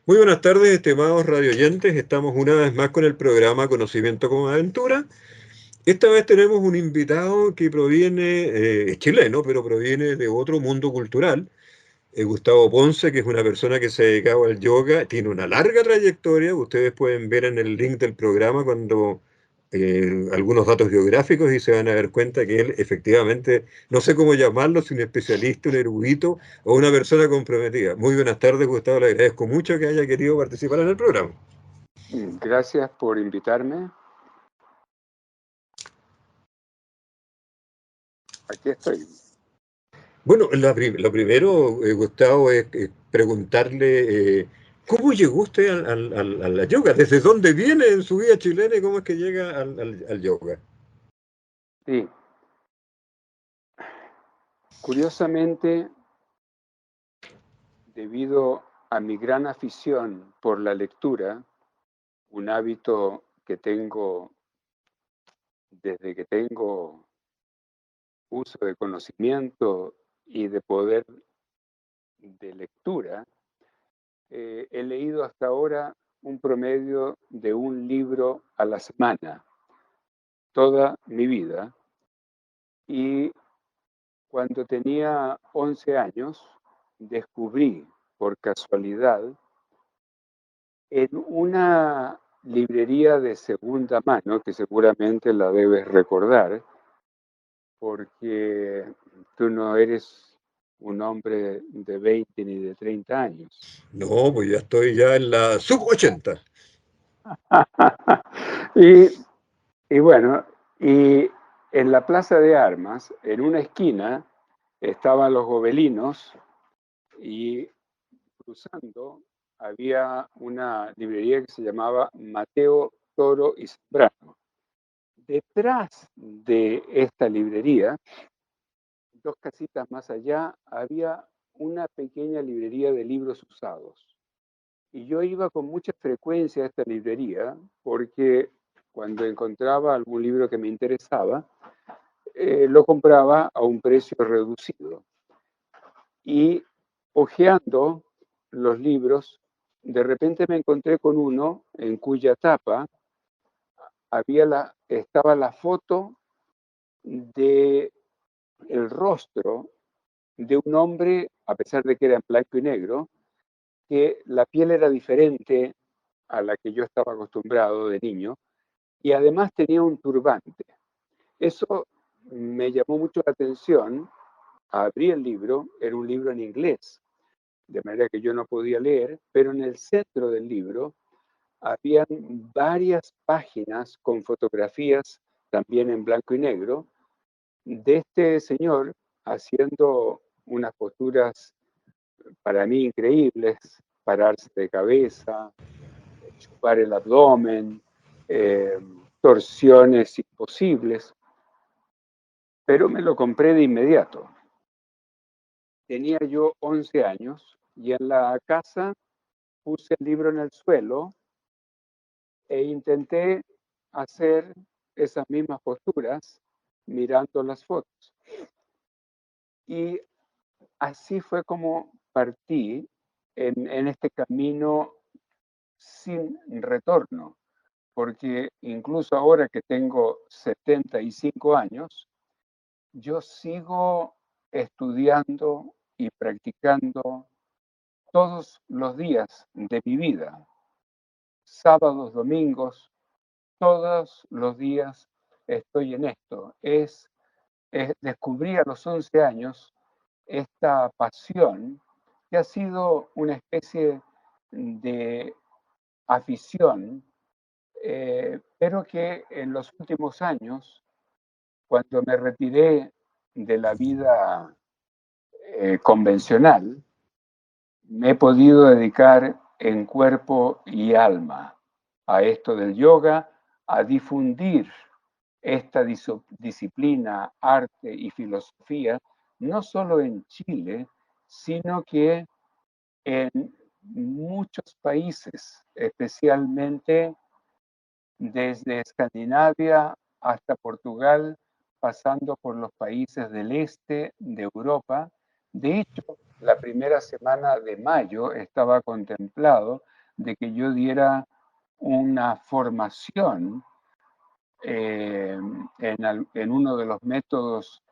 Muy buenas tardes, estimados radioyentes. Estamos una vez más con el programa Conocimiento como Aventura. Esta vez tenemos un invitado que proviene, es chileno, pero proviene de otro mundo cultural. Gustavo Ponce, que es una persona que se ha dedicado al yoga, tiene una larga trayectoria. Ustedes pueden ver en el link del programa cuando algunos datos biográficos y se van a dar cuenta que él efectivamente, no sé cómo llamarlo, si un especialista, un erudito o una persona comprometida. Muy buenas tardes, Gustavo. Le agradezco mucho que haya querido participar en el programa. Gracias por invitarme. Aquí estoy. Bueno, lo primero, Gustavo, es preguntarle cómo llegó usted a la yoga, desde dónde viene en su vida chilena y cómo es que llega al yoga. Sí, curiosamente, debido a mi gran afición por la lectura, un hábito que tengo desde que tengo uso de conocimiento y de poder de lectura, he leído hasta ahora un promedio de un libro a la semana, toda mi vida, y cuando tenía 11 años, descubrí por casualidad en una librería de segunda mano, que seguramente la debes recordar, porque tú no eres un hombre de 20 ni de 30 años. No, pues ya estoy ya en la sub 80. y, y bueno, y en la Plaza de Armas, en una esquina, estaban los gobelinos y cruzando había una librería que se llamaba Mateo Toro y Zambrano. Detrás de esta librería, dos casitas más allá, había una pequeña librería de libros usados. Y yo iba con mucha frecuencia a esta librería porque cuando encontraba algún libro que me interesaba, lo compraba a un precio reducido. Y hojeando los libros, de repente me encontré con uno en cuya tapa estaba la foto de el rostro de un hombre, a pesar de que era en blanco y negro, que la piel era diferente a la que yo estaba acostumbrado de niño, y además tenía un turbante. Eso me llamó mucho la atención. Abrí el libro, era un libro en inglés, de manera que yo no podía leer, pero en el centro del libro habían varias páginas con fotografías también en blanco y negro de este señor haciendo unas posturas para mí increíbles, pararse de cabeza, chupar el abdomen, eh, torsiones imposibles, pero me lo compré de inmediato. Tenía yo 11 años y en la casa puse el libro en el suelo e intenté hacer esas mismas posturas mirando las fotos. Y así fue como partí en este camino sin retorno, porque incluso ahora que tengo 75 años, yo sigo estudiando y practicando todos los días de mi vida, sábados, domingos, todos los días estoy en esto. Descubrí a los 11 años esta pasión que ha sido una especie de afición, pero que en los últimos años, cuando me retiré de la vida convencional, me he podido dedicar en cuerpo y alma a esto del yoga, a difundir esta disciplina, arte y filosofía, no solo en Chile, sino que en muchos países, especialmente desde Escandinavia hasta Portugal, pasando por los países del este de Europa. De hecho, la primera semana de mayo estaba contemplado de que yo diera una formación en uno de los métodos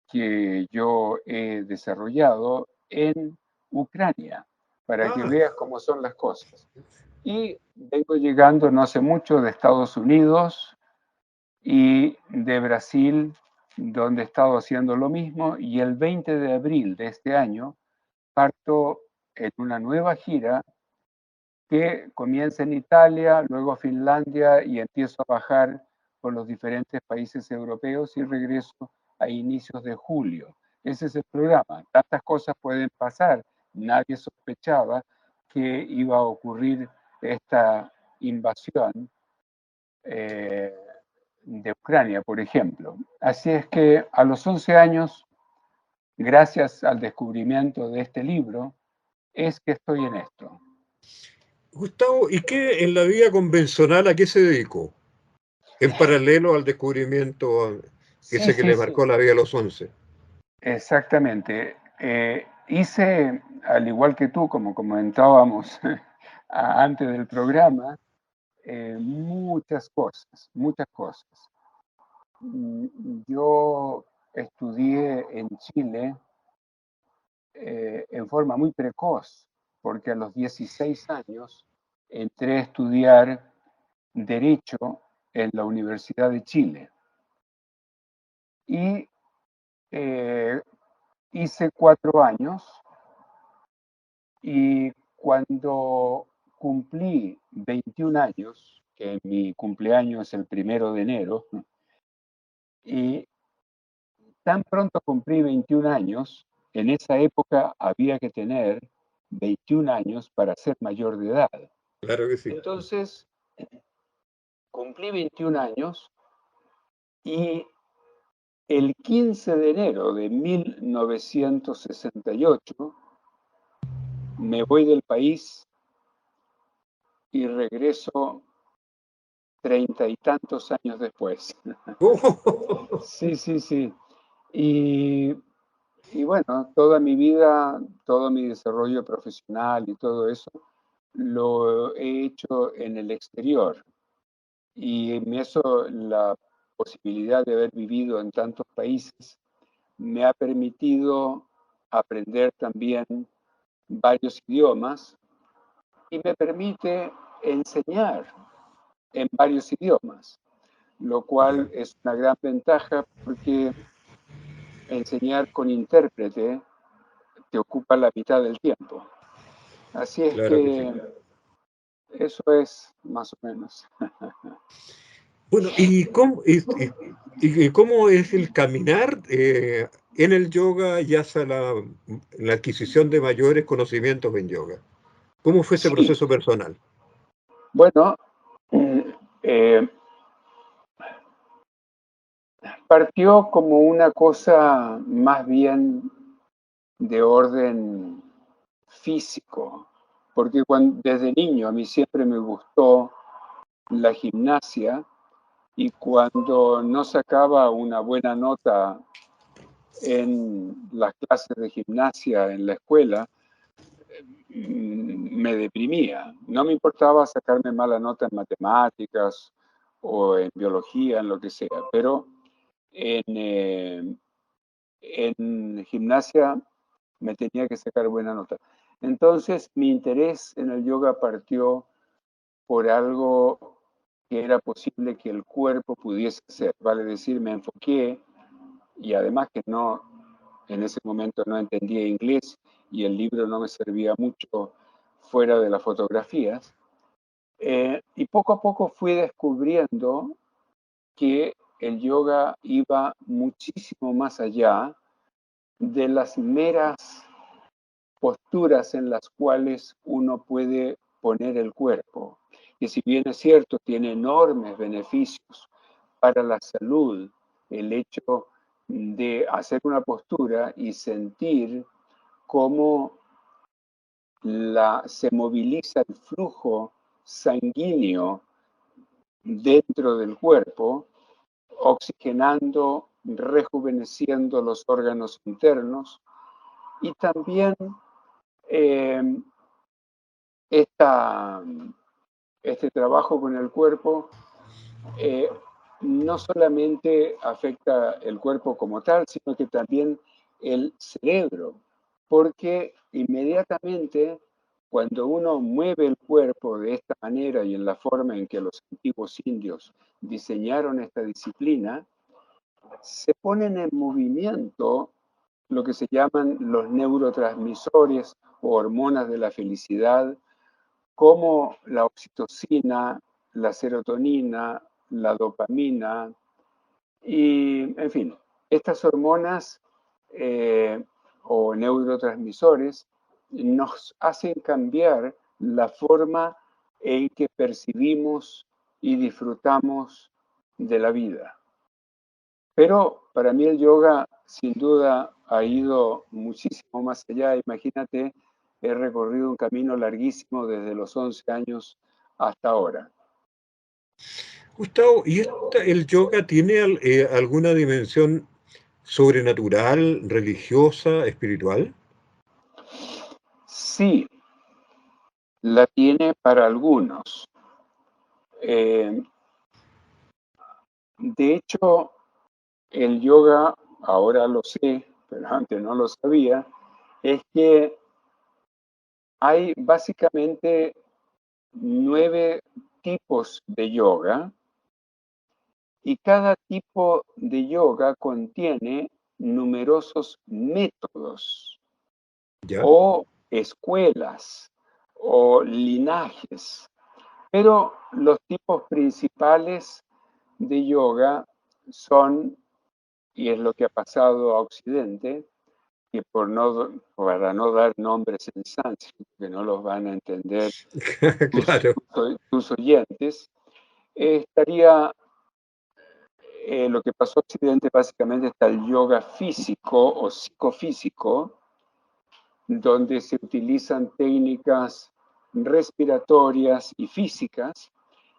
que yo he desarrollado en Ucrania, para que Ah, veas cómo son las cosas. Y vengo llegando no hace mucho de Estados Unidos y de Brasil, donde he estado haciendo lo mismo, y el 20 de abril de este año parto en una nueva gira que comienza en Italia, luego Finlandia y empiezo a bajar por los diferentes países europeos y regreso a inicios de julio. Ese es el programa. Tantas cosas pueden pasar. Nadie sospechaba que iba a ocurrir esta invasión de Ucrania, por ejemplo. Así es que a los 11 años, gracias al descubrimiento de este libro, es que estoy en esto. Gustavo, ¿y qué en la vida convencional a qué se dedicó? En paralelo al descubrimiento Sí, ese que sí, le sí. marcó la vida a los 11. Exactamente. Hice, al igual que tú, como comentábamos antes del programa, muchas cosas, muchas cosas. Yo estudié en Chile en forma muy precoz, porque a los 16 años entré a estudiar Derecho en la Universidad de Chile. Y eh, hice 4 años y cuando cumplí 21 años, que mi cumpleaños es el 1 de enero, y tan pronto cumplí 21 años, en esa época había que tener 21 años para ser mayor de edad. Claro que sí. Entonces, cumplí 21 años y el 15 de enero de 1968 me voy del país y regreso 30 y tantos años después. Sí, sí, sí. Y, y bueno, toda mi vida, todo mi desarrollo profesional y todo eso, lo he hecho en el exterior. Y eso, la posibilidad de haber vivido en tantos países, me ha permitido aprender también varios idiomas y me permite enseñar en varios idiomas, lo Ya, cual es una gran ventaja porque enseñar con intérprete te ocupa la mitad del tiempo. Así es claro que sí. que eso es más o menos. Bueno, ¿y cómo es el caminar en el yoga y hacia la adquisición de mayores conocimientos en yoga? ¿Cómo fue ese Sí, proceso personal? bueno, eh, partió como una cosa más bien de orden físico, porque desde niño a mí siempre me gustó la gimnasia y cuando no sacaba una buena nota en las clases de gimnasia en la escuela, me deprimía. No me importaba sacarme mala nota en matemáticas o en biología, en lo que sea, pero en, en gimnasia me tenía que sacar buena nota. Entonces, mi interés en el yoga partió por algo que era posible que el cuerpo pudiese hacer. Vale decir, me enfoqué y además que no, en ese momento no entendía inglés y el libro no me servía mucho fuera de las fotografías. Y poco a poco fui descubriendo que el yoga iba muchísimo más allá de las meras posturas en las cuales uno puede poner el cuerpo. Y si bien es cierto, tiene enormes beneficios para la salud el hecho de hacer una postura y sentir cómo se moviliza el flujo sanguíneo dentro del cuerpo, oxigenando, rejuveneciendo los órganos internos y también eh, esta, este trabajo con el cuerpo no solamente afecta el cuerpo como tal, sino que también el cerebro, porque inmediatamente cuando uno mueve el cuerpo de esta manera y en la forma en que los antiguos indios diseñaron esta disciplina, se ponen en movimiento lo que se llaman los neurotransmisores o hormonas de la felicidad, como la oxitocina, la serotonina, la dopamina y, en fin, estas hormonas o neurotransmisores nos hacen cambiar la forma en que percibimos y disfrutamos de la vida. Pero para mí el yoga sin duda ha ido muchísimo más allá. Imagínate, he recorrido un camino larguísimo desde los 11 años hasta ahora. Gustavo, ¿y el yoga tiene alguna dimensión sobrenatural, religiosa, espiritual? Sí, la tiene para algunos. Eh, de hecho, el yoga, ahora lo sé, pero antes no lo sabía, es que hay básicamente 9 tipos de yoga y cada tipo de yoga contiene numerosos métodos ¿Ya? o escuelas o linajes, pero los tipos principales de yoga son, y es lo que ha pasado a Occidente, y para no dar nombres en sánscrito, que no los van a entender Claro, tus oyentes, estaría lo que pasó en Occidente básicamente está el yoga físico o psicofísico, donde se utilizan técnicas respiratorias y físicas,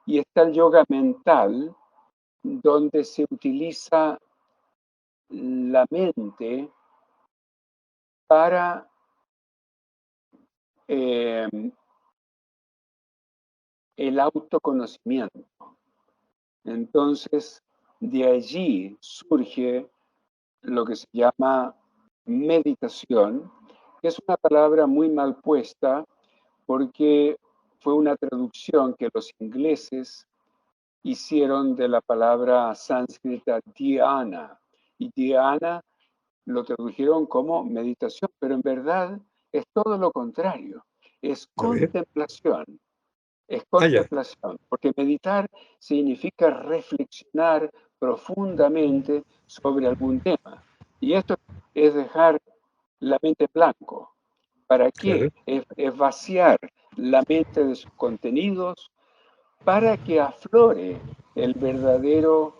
y está el yoga mental, donde se utiliza la mente para eh, el autoconocimiento. Entonces, de allí surge lo que se llama meditación, que es una palabra muy mal puesta porque fue una traducción que los ingleses hicieron de la palabra sánscrita dhyana. Y dhyana lo tradujeron como meditación, pero en verdad es todo lo contrario, es a ver. contemplación. Es Ah, ya, contemplación, porque meditar significa reflexionar profundamente sobre algún tema. Y esto es dejar la mente en blanco. ¿Para claro, qué? Es vaciar la mente de sus contenidos para que aflore el verdadero,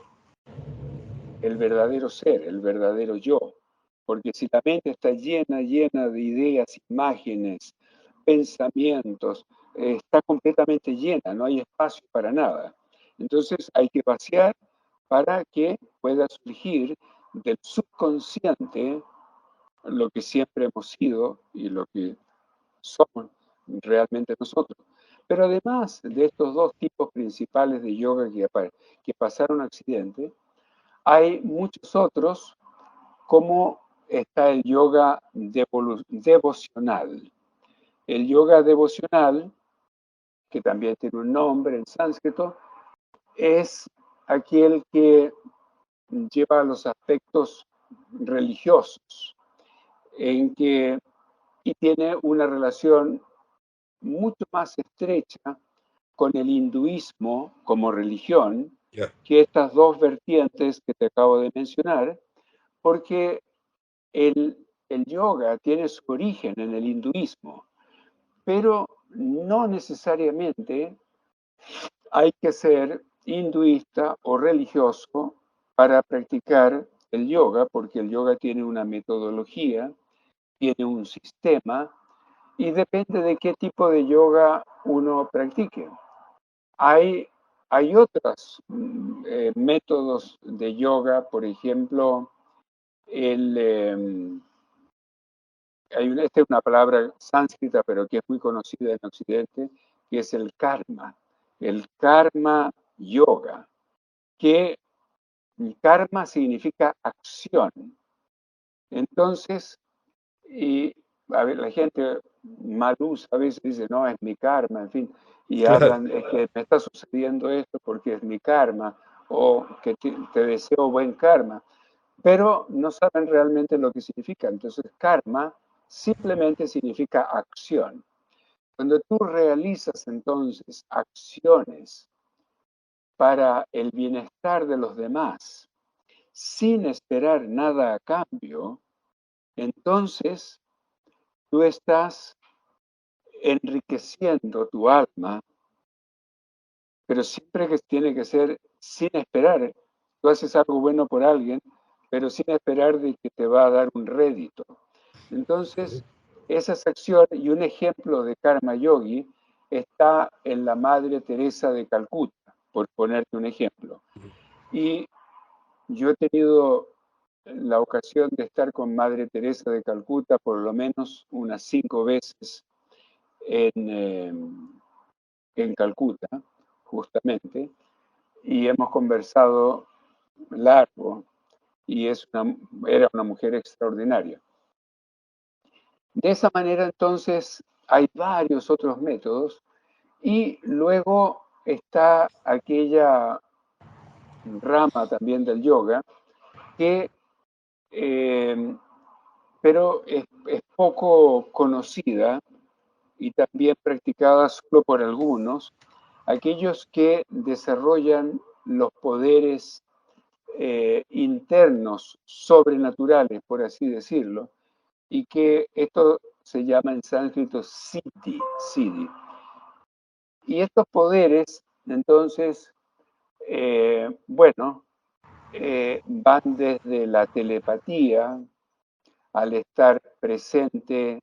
el verdadero ser, el verdadero yo. Porque si la mente está llena de ideas, imágenes, pensamientos, está completamente llena, no hay espacio para nada. Entonces hay que vaciar para que pueda surgir del subconsciente lo que siempre hemos sido y lo que somos realmente nosotros. Pero además de estos dos tipos principales de yoga que pasaron a Occidente, hay muchos otros, como está el yoga devocional. El yoga devocional, que también tiene un nombre en sánscrito, es aquel que lleva los aspectos religiosos, en que y tiene una relación mucho más estrecha con el hinduismo como religión ya. que estas dos vertientes que te acabo de mencionar, porque el yoga tiene su origen en el hinduismo, pero no necesariamente hay que ser hinduista o religioso para practicar el yoga, porque el yoga tiene una metodología, tiene un sistema y depende de qué tipo de yoga uno practique. Hay, hay otros métodos de yoga, por ejemplo, el, esta es una palabra sánscrita, pero que es muy conocida en Occidente, que es el karma yoga, que karma significa acción. Entonces, y a ver, la gente mal usa, a veces dice, no, es mi karma, en fin, y Claro, hablan, es que me está sucediendo esto porque es mi karma, o que te deseo buen karma, pero no saben realmente lo que significa. Entonces, karma simplemente significa acción. Cuando tú realizas entonces acciones para el bienestar de los demás, sin esperar nada a cambio, entonces tú estás enriqueciendo tu alma, pero siempre que tiene que ser sin esperar. Tú haces algo bueno por alguien, pero sin esperar de que te va a dar un rédito. Entonces, esas acciones, y un ejemplo de karma yogi está en la Madre Teresa de Calcuta, por ponerte un ejemplo. Y yo he tenido la ocasión de estar con Madre Teresa de Calcuta por lo menos unas 5 veces en Calcuta, justamente, y hemos conversado largo, y era una mujer extraordinaria. De esa manera, entonces, hay varios otros métodos, y luego está aquella rama también del yoga que pero es poco conocida y también practicada solo por algunos, aquellos que desarrollan los poderes internos, sobrenaturales, por así decirlo, y que esto se llama en sánscrito siddhi. Y estos poderes, entonces, bueno, van desde la telepatía, al estar presente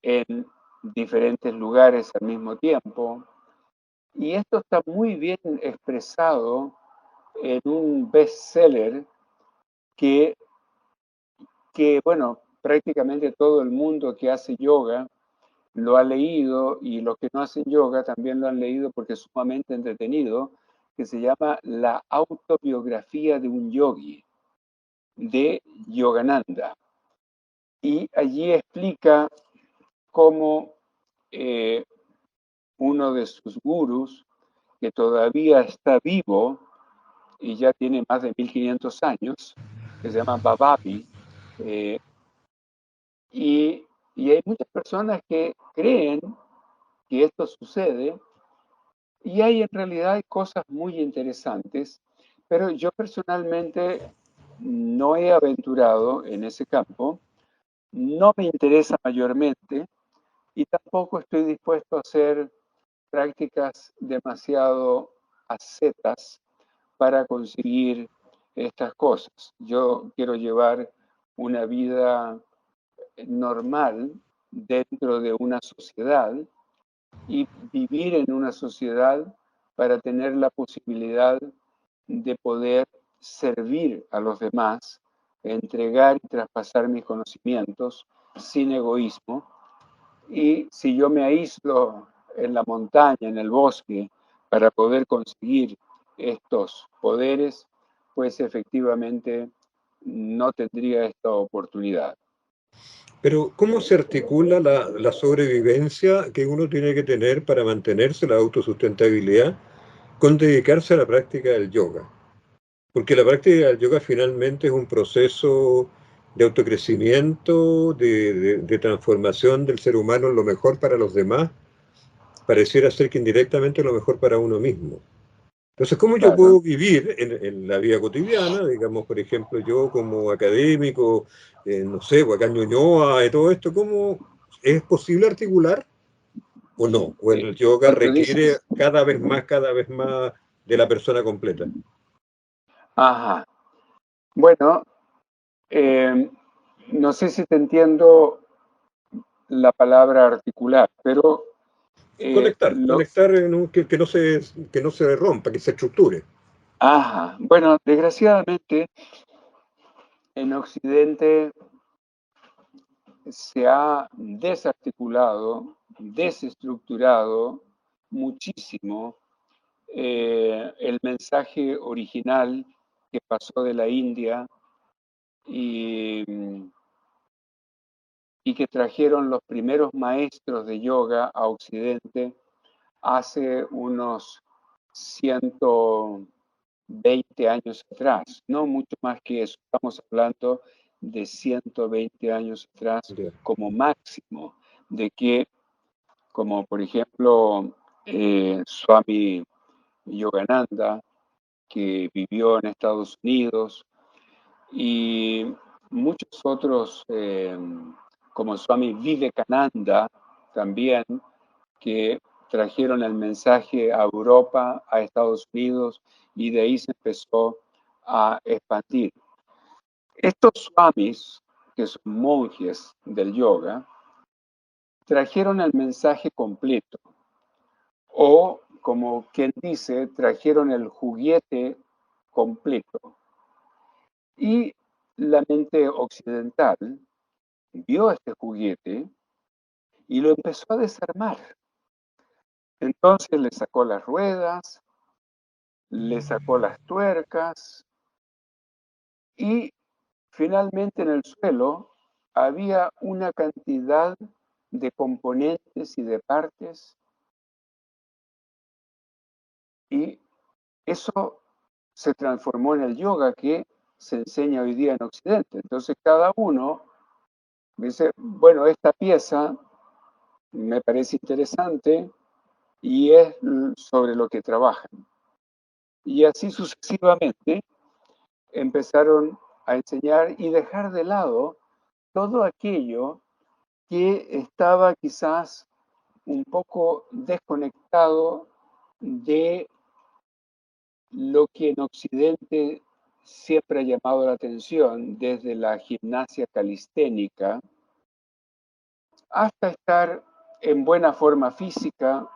en diferentes lugares al mismo tiempo. Y esto está muy bien expresado en un bestseller que, bueno, prácticamente todo el mundo que hace yoga lo ha leído y los que no hacen yoga también lo han leído porque es sumamente entretenido, que se llama La autobiografía de un yogi, de Yogananda. Y allí explica cómo uno de sus gurús, que todavía está vivo y ya tiene más de 1500 años, que se llama Babaji, eh, y, y hay muchas personas que creen que esto sucede, y hay en realidad cosas muy interesantes, pero yo personalmente no he aventurado en ese campo, no me interesa mayormente y tampoco estoy dispuesto a hacer prácticas demasiado ascetas para conseguir estas cosas. Yo quiero llevar una vida normal dentro de una sociedad y vivir en una sociedad para tener la posibilidad de poder servir a los demás, entregar y traspasar mis conocimientos sin egoísmo. Y si yo me aíslo en la montaña, en el bosque, para poder conseguir estos poderes, pues efectivamente no tendría esta oportunidad. pero ¿cómo se articula la sobrevivencia que uno tiene que tener para mantenerse la autosustentabilidad con dedicarse a la práctica del yoga? Porque la práctica del yoga finalmente es un proceso de autocrecimiento, de transformación del ser humano en lo mejor para los demás, pareciera ser que indirectamente lo mejor para uno mismo. Entonces, ¿cómo yo Claro. puedo vivir en la vida cotidiana? Digamos, por ejemplo, yo como académico, no sé, o acá en Ñuñoa y todo esto, ¿cómo es posible articular o no? ¿O el yoga Cuando requiere dices, cada vez más de la persona completa? ajá, bueno, eh, no sé si te entiendo la palabra articular, pero lo, Conectar que no se rompa, que se estructure. ajá, bueno, desgraciadamente en Occidente se ha desarticulado, desestructurado muchísimo el mensaje original que pasó de la India y, y que trajeron los primeros maestros de yoga a Occidente hace unos 120 años atrás, no mucho más que eso. Estamos hablando de 120 años atrás Ya. como máximo, de que, como por ejemplo, Swami Yogananda, que vivió en Estados Unidos, y muchos otros, como Swami Vivekananda, también, que trajeron el mensaje a Europa, a Estados Unidos, y de ahí se empezó a expandir. Estos swamis, que son monjes del yoga, trajeron el mensaje completo, o como quien dice, trajeron el juguete completo. Y la mente occidental vio este juguete y lo empezó a desarmar. Entonces le sacó las ruedas, le sacó las tuercas y finalmente en el suelo había una cantidad de componentes y de partes, y eso se transformó en el yoga que se enseña hoy día en Occidente. Entonces cada uno dice, bueno, esta pieza me parece interesante y es sobre lo que trabajan. Y así sucesivamente empezaron a enseñar y dejar de lado todo aquello que estaba quizás un poco desconectado de lo que en Occidente siempre ha llamado la atención, desde la gimnasia calisténica hasta estar en buena forma física,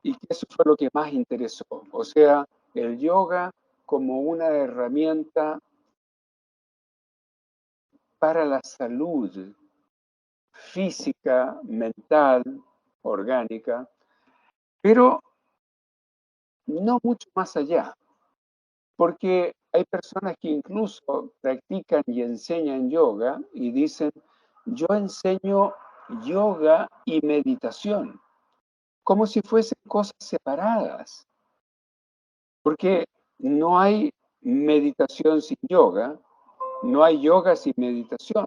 y que eso fue lo que más interesó. O sea, el yoga como una herramienta para la salud física, mental, orgánica, pero no mucho más allá, porque hay personas que incluso practican y enseñan yoga y dicen, yo enseño yoga y meditación, como si fuesen cosas separadas, porque no hay meditación sin yoga, no hay yoga sin meditación.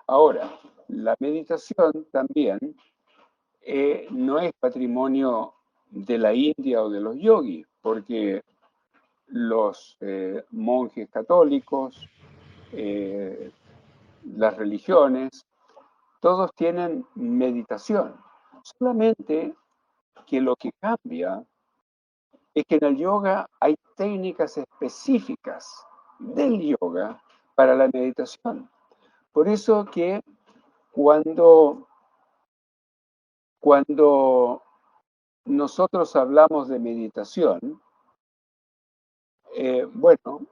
Ahora, la meditación también no es patrimonio de la India o de los yogis, porque los monjes católicos, eh, las religiones, todos tienen meditación. Solamente que lo que cambia es que en el yoga hay técnicas específicas del yoga para la meditación. Por eso que cuando, cuando nosotros hablamos de meditación, bueno,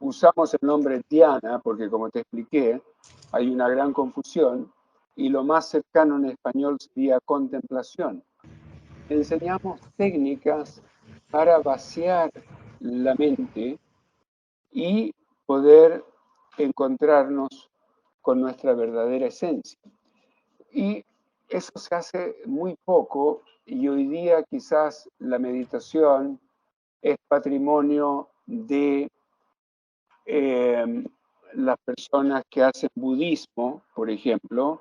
usamos el nombre Dhyana porque, como te expliqué, hay una gran confusión y lo más cercano en español sería contemplación. Enseñamos técnicas para vaciar la mente y poder encontrarnos con nuestra verdadera esencia. Y eso se hace muy poco, y hoy día quizás la meditación es patrimonio de las personas que hacen budismo, por ejemplo,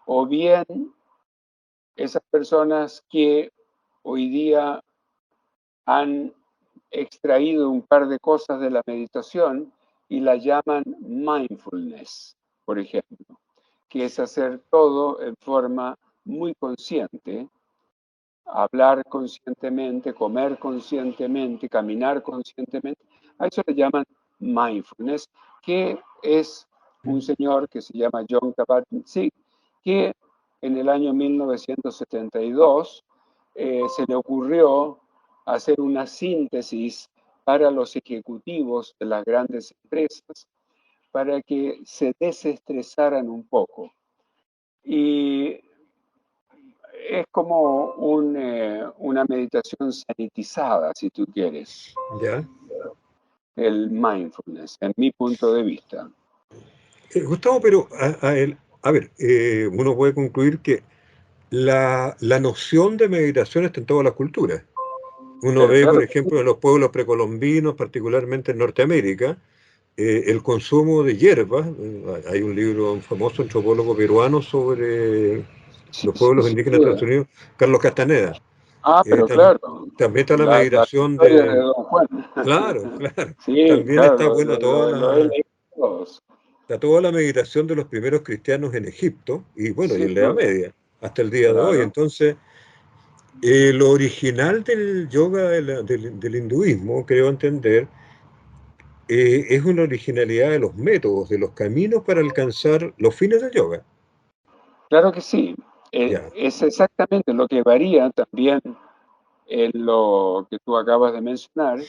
o bien esas personas que hoy día han extraído un par de cosas de la meditación y la llaman mindfulness, por ejemplo, que es hacer todo en forma muy consciente, hablar conscientemente, comer conscientemente, caminar conscientemente. A eso le llaman mindfulness, que es un señor que se llama Jon Kabat-Zinn, que en el año 1972 se le ocurrió hacer una síntesis para los ejecutivos de las grandes empresas para que se desestresaran un poco. Y es como una meditación sanitizada, si tú quieres, ¿Ya? el mindfulness, en mi punto de vista. Gustavo, pero a ver, uno puede concluir que la noción de meditación está en todas las culturas. Uno Pero ve, claro por que sí, ejemplo, en los pueblos precolombinos, particularmente en Norteamérica, el consumo de hierbas. Hay un libro, un famoso antropólogo peruano sobre sí, los sí, pueblos sí. indígenas de Estados Unidos, Carlos Castaneda. Ah, Eh, pero tam- claro, También está la la meditación historia de de... Don Juan. Claro, claro. Sí, También claro, está, bueno, lo he leído todos, está toda la meditación de los primeros cristianos en Egipto y, bueno, y sin en la Edad duda, Media, hasta el día de hoy. claro. Entonces, lo original del yoga, del hinduismo, creo entender, es una originalidad de los métodos, de los caminos para alcanzar los fines del yoga. Claro que sí. Ya, Es exactamente lo que varía también en lo que tú acabas de mencionar,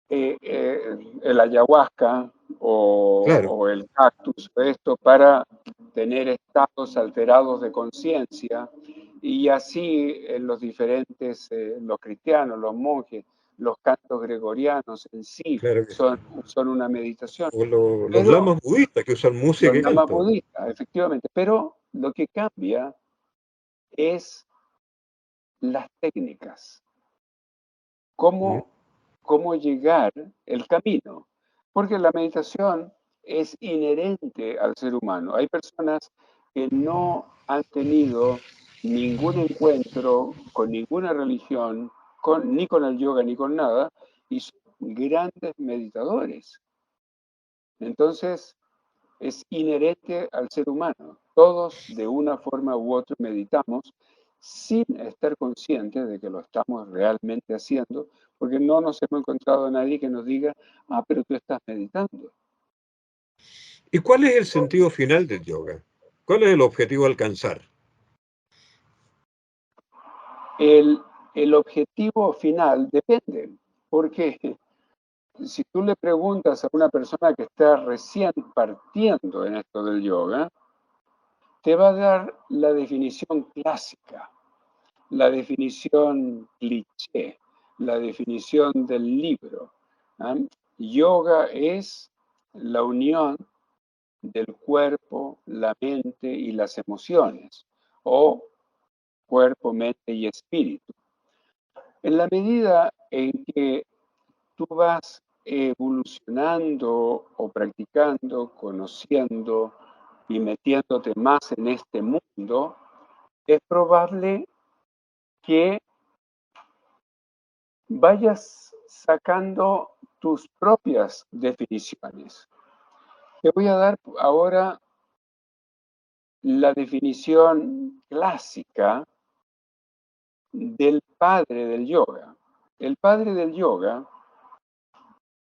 el ayahuasca claro, o el cactus, esto para tener estados alterados de conciencia y así en los diferentes, los cristianos, los monjes, los cantos gregorianos en sí claro que sí. son una meditación. O los Pero lamas budistas que usan música los y lamas canto. budistas, efectivamente, pero lo que cambia es las técnicas, ¿Mm? cómo, cómo llegar el camino, porque la meditación es inherente al ser humano. Hay personas que no han tenido ningún encuentro con ninguna religión, ni con el yoga ni con nada, y son grandes meditadores. Entonces, es inherente al ser humano. Todos, de una forma u otra, meditamos sin estar conscientes de que lo estamos realmente haciendo, porque no nos hemos encontrado a nadie que nos diga, ah, pero tú estás meditando. ¿Y cuál es el sentido final del yoga? ¿Cuál es el objetivo a alcanzar? El, el objetivo final depende, porque si tú le preguntas a una persona que está recién partiendo en esto del yoga, te va a dar la definición clásica, la definición cliché, la definición del libro. ¿Ah? Yoga es la unión del cuerpo, la mente y las emociones, o cuerpo, mente y espíritu. En la medida en que tú vas evolucionando o practicando, conociendo y metiéndote más en este mundo, es probable que vayas sacando tus propias definiciones. Te voy a dar ahora la definición clásica del padre del yoga. El padre del yoga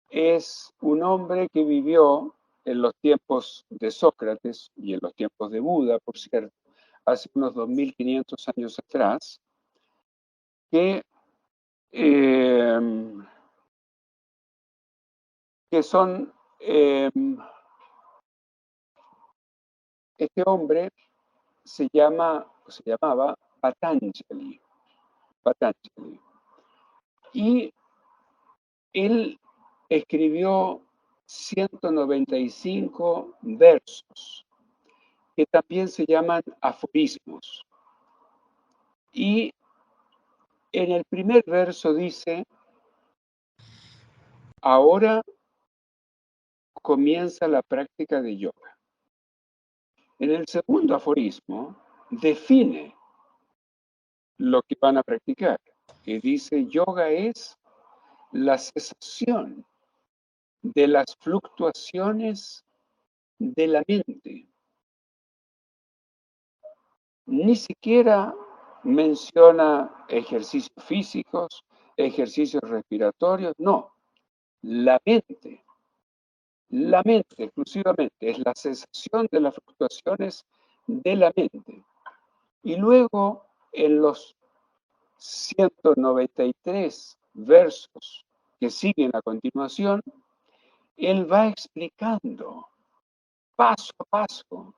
es un hombre que vivió en los tiempos de Sócrates y en los tiempos de Buda, por cierto, hace unos 2500 años atrás, que, eh, que son este hombre se llamaba Patanjali, Patanjali. Y él escribió 195 versos que también se llaman aforismos. Y en el primer verso dice, ahora comienza la práctica de yoga. En el segundo aforismo define lo que van a practicar y dice, yoga es la cesación de las fluctuaciones de la mente. Ni siquiera menciona ejercicios físicos, ejercicios respiratorios, no. La mente exclusivamente es la cesación de las fluctuaciones de la mente. Y luego en los 193 versos que siguen a continuación, él va explicando paso a paso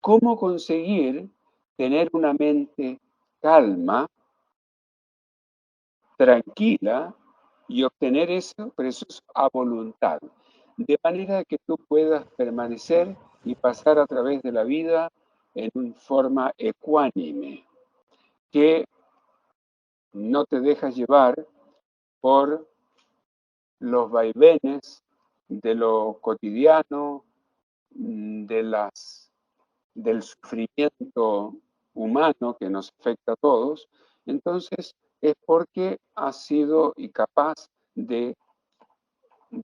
cómo conseguir tener una mente calma, tranquila y obtener eso, pero eso es a voluntad, de manera que tú puedas permanecer y pasar a través de la vida en forma ecuánime, que no te dejas llevar por los vaivenes de lo cotidiano, de del sufrimiento humano que nos afecta a todos, entonces es porque has sido y capaz de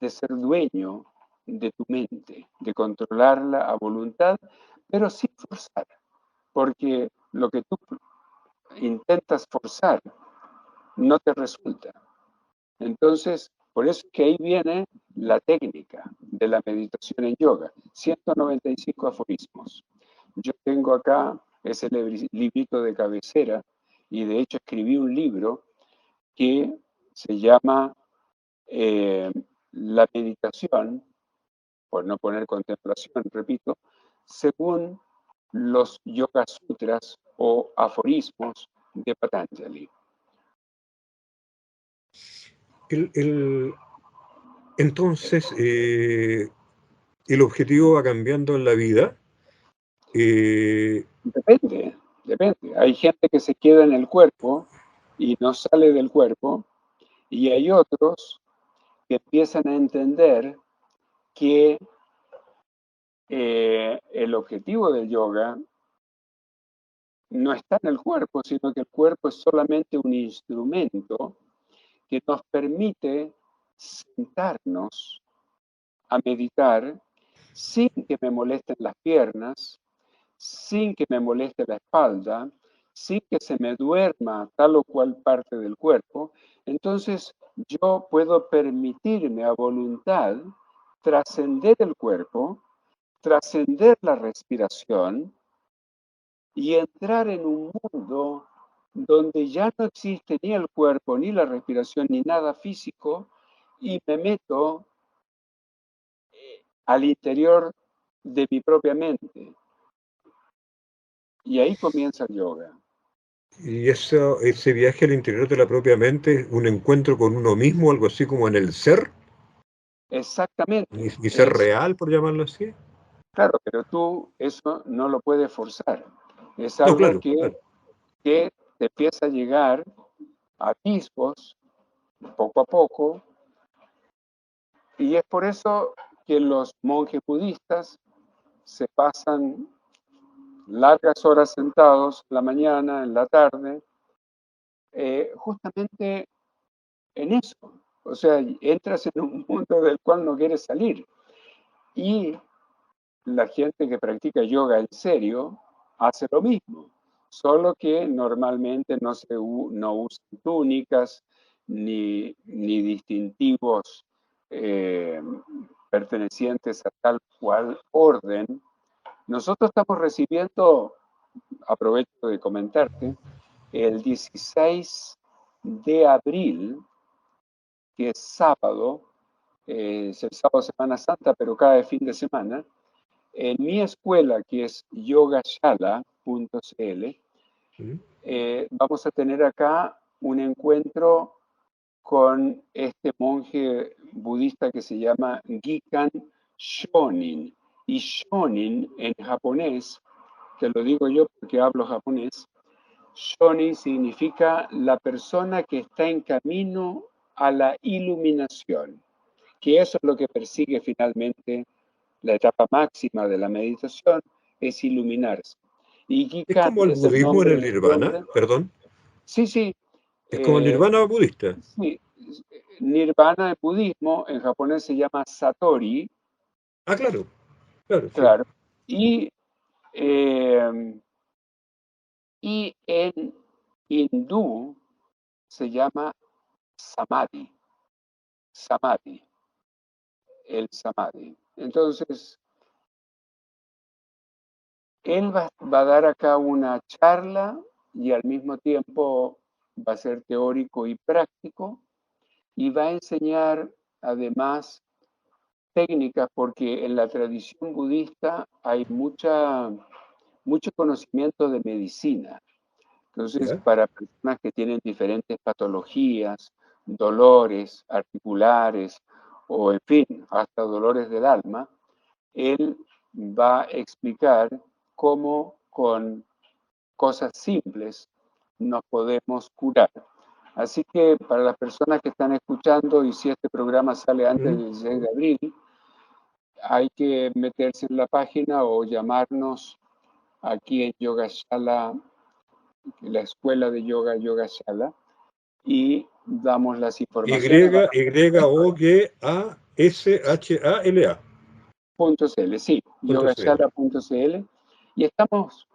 ser dueño de tu mente, de controlarla a voluntad, pero sin forzar, porque lo que tú intentas forzar no te resulta. Entonces, por eso es que ahí viene la técnica de la meditación en yoga. 195 aforismos. Yo tengo acá ese librito de cabecera y de hecho escribí un libro que se llama La meditación, por no poner contemplación, repito, según los Yoga Sutras o aforismos de Patanjali. Entonces, el objetivo va cambiando en la vida. Depende, depende. Hay gente que se queda en el cuerpo y no sale del cuerpo, y hay otros que empiezan a entender que el objetivo del yoga no está en el cuerpo, sino que el cuerpo es solamente un instrumento que nos permite sentarnos a meditar sin que me molesten las piernas, sin que me moleste la espalda, sin que se me duerma tal o cual parte del cuerpo. Entonces yo puedo permitirme a voluntad trascender el cuerpo, trascender la respiración y entrar en un mundo donde ya no existe ni el cuerpo, ni la respiración, ni nada físico, y me meto al interior de mi propia mente. Y ahí comienza el yoga. Y ese viaje al interior de la propia mente es un encuentro con uno mismo, algo así como en el ser, Exactamente. y ser real, por llamarlo así. Claro, pero tú eso no lo puedes forzar. Es No, algo claro, claro. que te empieza a llegar a atisbos poco a poco, y es por eso que los monjes budistas se pasan largas horas sentados, en la mañana, en la tarde, justamente en eso. O sea, entras en un mundo del cual no quieres salir. Y la gente que practica yoga en serio hace lo mismo, solo que normalmente no usan túnicas ni distintivos eh, pertenecientes a tal cual orden. Nosotros estamos recibiendo, aprovecho de comentarte, el 16 de abril, que es sábado, es el sábado de Semana Santa, pero cada fin de semana, en mi escuela, que es yogashala.cl, ¿Mm? vamos a tener acá un encuentro con este monje budista que se llama Gikan Shonin. Y Shonin en japonés, te lo digo yo porque hablo japonés, Shonin significa la persona que está en camino a la iluminación, que eso es lo que persigue finalmente la etapa máxima de la meditación, es iluminarse. Y Es Gikan como el es el budismo en nombre el de este nirvana, hombre. perdón. Sí, sí, Es como el eh, nirvana budista. sí. Nirvana en budismo, en japonés se llama Satori, Ah, claro, claro, sí. claro, y, eh, y en hindú se llama Samadhi, Samadhi, el Samadhi. Entonces, él va a dar acá una charla y al mismo tiempo va a ser teórico y práctico, y va a enseñar además técnicas, porque en la tradición budista hay mucho conocimiento de medicina. Entonces, ¿Ya? para personas que tienen diferentes patologías, dolores articulares o, en fin, hasta dolores del alma, él va a explicar cómo con cosas simples nos podemos curar. Así que para las personas que están escuchando, y si este programa sale antes ¿Mm? del 16 de abril, hay que meterse en la página o llamarnos aquí en Yogashala, la escuela de yoga Yogashala, y damos las informaciones. YOGASHALA. .cl, sí, Punto CL. yogashala.cl. Y estamos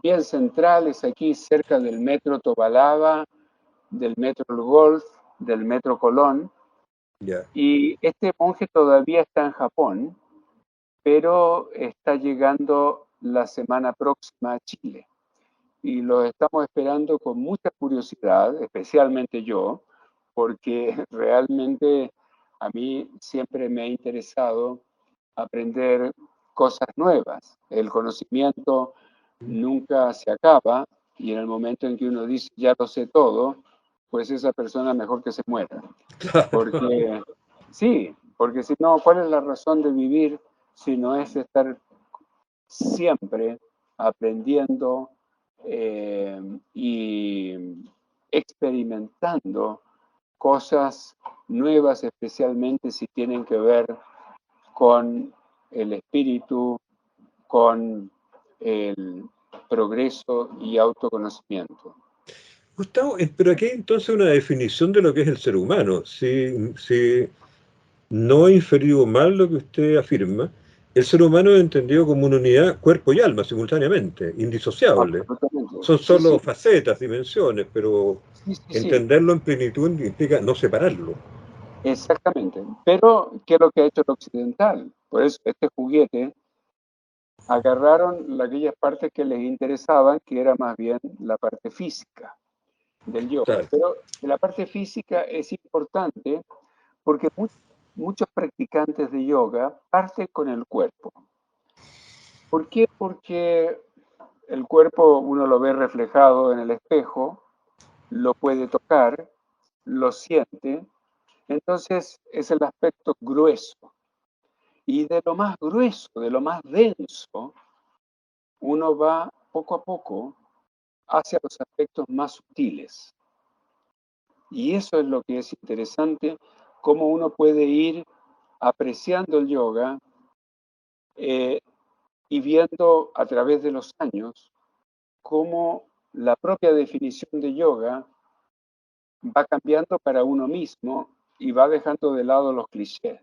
bien centrales aquí cerca del metro Tobalaba, del metro El Golf, del metro Colón. Ya. Y este monje todavía está en Japón, pero está llegando la semana próxima a Chile. Y lo estamos esperando con mucha curiosidad, especialmente yo, porque realmente a mí siempre me ha interesado aprender cosas nuevas. El conocimiento nunca se acaba y en el momento en que uno dice ya lo sé todo, pues esa persona mejor que se muera. Claro. Porque sí, porque si no, ¿cuál es la razón de vivir si no es estar siempre aprendiendo y experimentando cosas nuevas, especialmente si tienen que ver con el espíritu, con el progreso y autoconocimiento? Gustavo, pero aquí hay entonces una definición de lo que es el ser humano. Si no he inferido mal lo que usted afirma, el ser humano es entendido como una unidad, cuerpo y alma, simultáneamente, indisociable. Absolutamente. Son Sí, solo sí, facetas, dimensiones, pero sí, sí, sí, entenderlo en plenitud implica no separarlo. exactamente. Pero, ¿qué es lo que ha hecho el occidental? Por eso, este juguete agarraron aquellas partes que les interesaban, que era más bien la parte física del yoga. Claro. Pero la parte física es importante porque muchos practicantes de yoga parten con el cuerpo. ¿Por qué? Porque el cuerpo uno lo ve reflejado en el espejo, lo puede tocar, lo siente, entonces es el aspecto grueso. Y de lo más grueso, de lo más denso, uno va poco a poco hacia los aspectos más sutiles. Y eso es lo que es interesante, cómo uno puede ir apreciando el yoga eh, y viendo a través de los años cómo la propia definición de yoga va cambiando para uno mismo y va dejando de lado los clichés,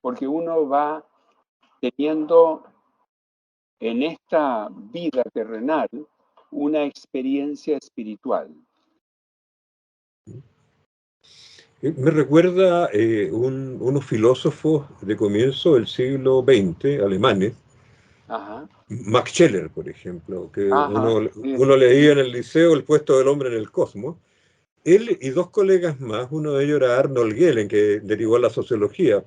porque uno va teniendo en esta vida terrenal una experiencia espiritual. Me recuerda unos filósofos de comienzo del siglo XX, alemanes, Ajá, Max Scheler, por ejemplo, que ajá, sí, uno leía en el liceo El puesto del hombre en el cosmos. Él y dos colegas más, uno de ellos era Arnold Gehlen, que derivó a la sociología.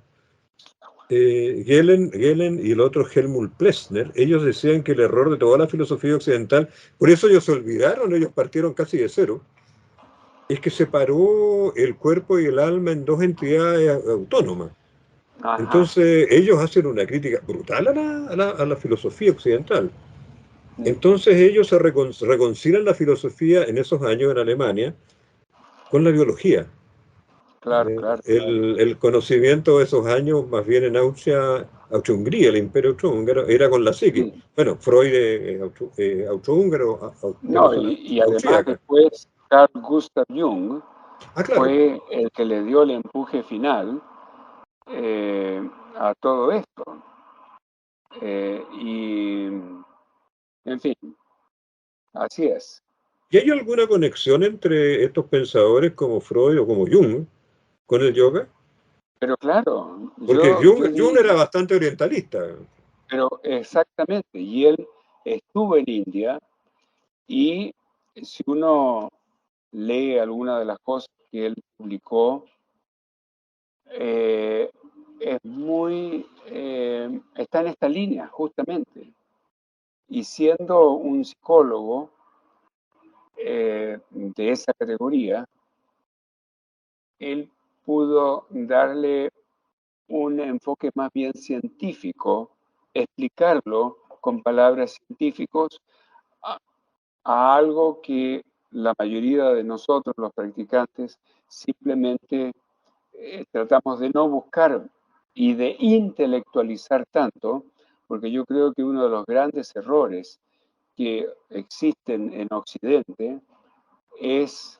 Gehlen y el otro Helmut Plessner, ellos decían que el error de toda la filosofía occidental, por eso ellos se olvidaron, ellos partieron casi de cero, es que separó el cuerpo y el alma en dos entidades autónomas. ajá, Entonces ellos hacen una crítica brutal a la filosofía occidental. mm, Entonces ellos reconcilian la filosofía en esos años en Alemania con la biología. claro, claro, claro. El conocimiento de esos años, más bien en Austria-Hungría, el imperio austrohúngaro, era con la psique. Sí. Bueno, Freud austrohúngaro, de No, persona y además austríaca. después Carl Gustav Jung Ah, claro. fue el que le dio el empuje final eh, a todo esto. Y, en fin, así es. ¿Y hay alguna conexión entre estos pensadores como Freud o como Jung con el yoga? Pero claro, Porque yo Jung era diría, bastante orientalista. pero exactamente, y él estuvo en India y si uno lee alguna de las cosas que él publicó, eh, es muy, está en esta línea, justamente. Y siendo un psicólogo de esa categoría, él pudo darle un enfoque más bien científico, explicarlo con palabras científicas a, a algo que la mayoría de nosotros, los practicantes, simplemente tratamos de no buscar y de intelectualizar tanto, porque yo creo que uno de los grandes errores que existen en Occidente es,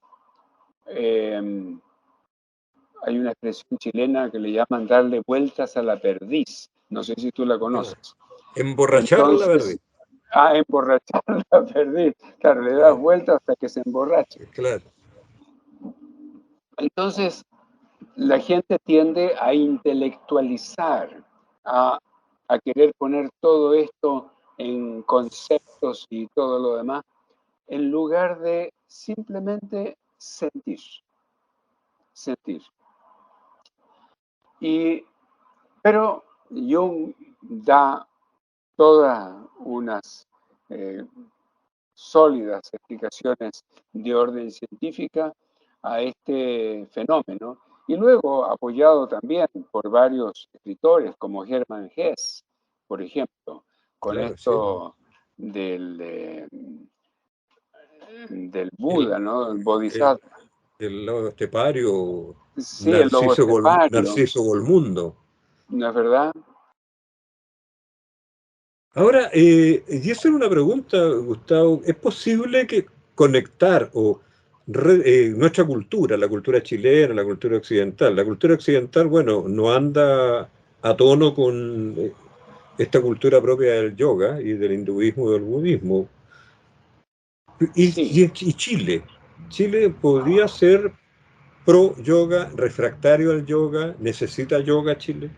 eh, hay una expresión chilena que le llaman darle vueltas a la perdiz, no sé si tú la Ah, conoces. emborrachar la Entonces, verdad. emborrachar la perdiz, claro, le das Claro, vueltas hasta que se emborracha. claro. Entonces, la gente tiende a intelectualizar, a, a querer poner todo esto en conceptos y todo lo demás, en lugar de simplemente sentir, sentir. Y, pero Jung da todas unas eh, sólidas explicaciones de orden científica a este fenómeno, y luego apoyado también por varios escritores como Hermann Hesse, por ejemplo, con Claro, sí. esto del, del El, Buda, ¿no? El el, Bodhisattva. el lado estepario, Sí, el lobo estepario, Narciso Golmundo. ¿no es verdad? Ahora, y eso era una pregunta, Gustavo, ¿es posible que conectar nuestra cultura, la cultura chilena, la cultura occidental, bueno, no anda a tono con esta cultura propia del yoga y del hinduismo y del budismo? Sí, Y Chile, Chile podría ser pro yoga, refractario al yoga, necesita yoga Chile.